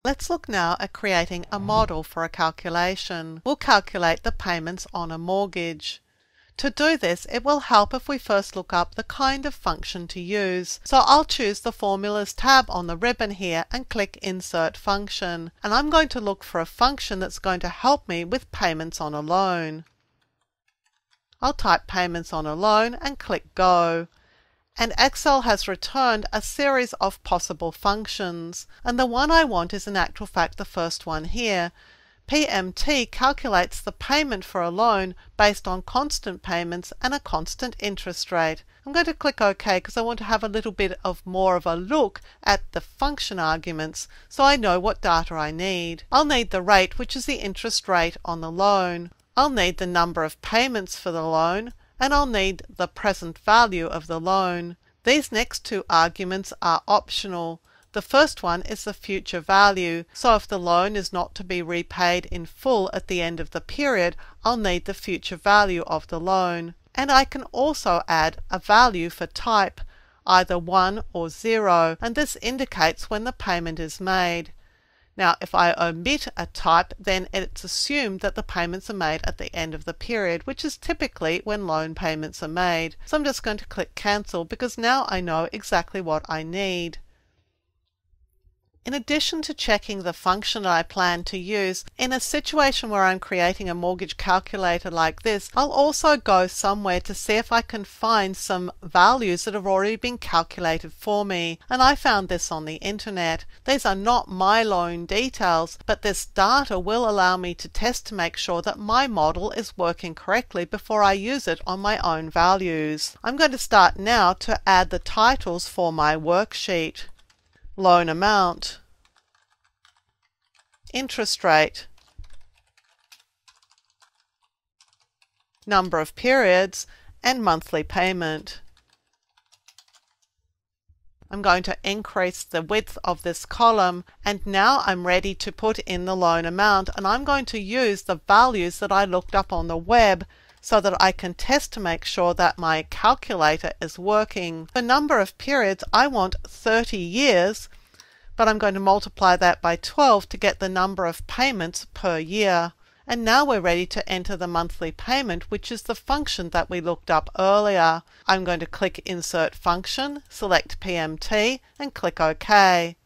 Let's look now at creating a model for a calculation. We'll calculate the payments on a mortgage. To do this, it will help if we first look up the kind of function to use. So I'll choose the Formulas tab on the ribbon here and click Insert Function. And I'm going to look for a function that's going to help me with payments on a loan. I'll type payments on a loan and click Go. And Excel has returned a series of possible functions, and the one I want is in actual fact the first one here. PMT calculates the payment for a loan based on constant payments and a constant interest rate. I'm going to click OK because I want to have a little bit of more of a look at the function arguments so I know what data I need. I'll need the rate, which is the interest rate on the loan. I'll need the number of payments for the loan, and I'll need the present value of the loan. These next two arguments are optional. The first one is the future value, so if the loan is not to be repaid in full at the end of the period, I'll need the future value of the loan. And I can also add a value for type, either 1 or 0, and this indicates when the payment is made. Now, if I omit a type, then it's assumed that the payments are made at the end of the period, which is typically when loan payments are made. So I'm just going to click Cancel because now I know exactly what I need. In addition to checking the function that I plan to use, in a situation where I'm creating a mortgage calculator like this, I'll also go somewhere to see if I can find some values that have already been calculated for me. And I found this on the internet. These are not my loan details, but this data will allow me to test to make sure that my model is working correctly before I use it on my own values. I'm going to start now to add the titles for my worksheet. Loan amount, interest rate, number of periods, and monthly payment. I'm going to increase the width of this column, and now I'm ready to put in the loan amount, and I'm going to use the values that I looked up on the web so that I can test to make sure that my calculator is working. For number of periods, I want 30 years, but I'm going to multiply that by 12 to get the number of payments per year. And now we're ready to enter the monthly payment, which is the function that we looked up earlier. I'm going to click Insert Function, select PMT, and click OK.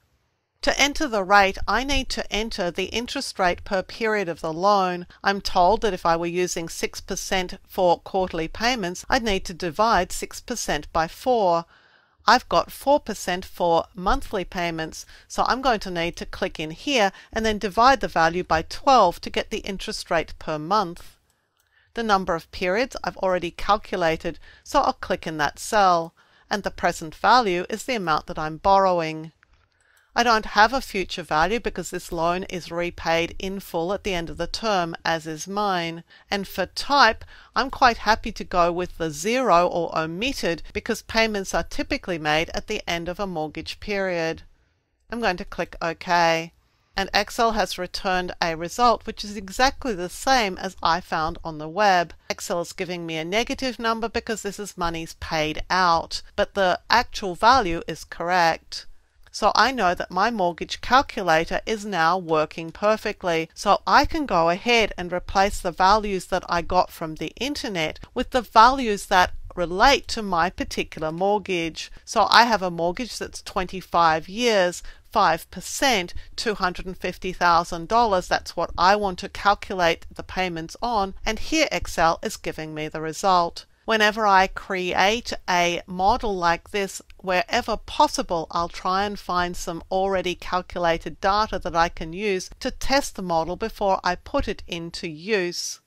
To enter the rate, I need to enter the interest rate per period of the loan. I'm told that if I were using 6% for quarterly payments, I'd need to divide 6% by 4. I've got 4% for monthly payments, so I'm going to need to click in here and then divide the value by 12 to get the interest rate per month. The number of periods I've already calculated, so I'll click in that cell, and the present value is the amount that I'm borrowing. I don't have a future value because this loan is repaid in full at the end of the term, as is mine. And for type, I'm quite happy to go with the 0 or omitted because payments are typically made at the end of a mortgage period. I'm going to click OK. And Excel has returned a result which is exactly the same as I found on the web. Excel is giving me a negative number because this is monies paid out, but the actual value is correct. So I know that my mortgage calculator is now working perfectly. So I can go ahead and replace the values that I got from the internet with the values that relate to my particular mortgage. So I have a mortgage that's 25 years, 5%, $250,000. That's what I want to calculate the payments on. And here Excel is giving me the result. Whenever I create a model like this, wherever possible, I'll try and find some already calculated data that I can use to test the model before I put it into use.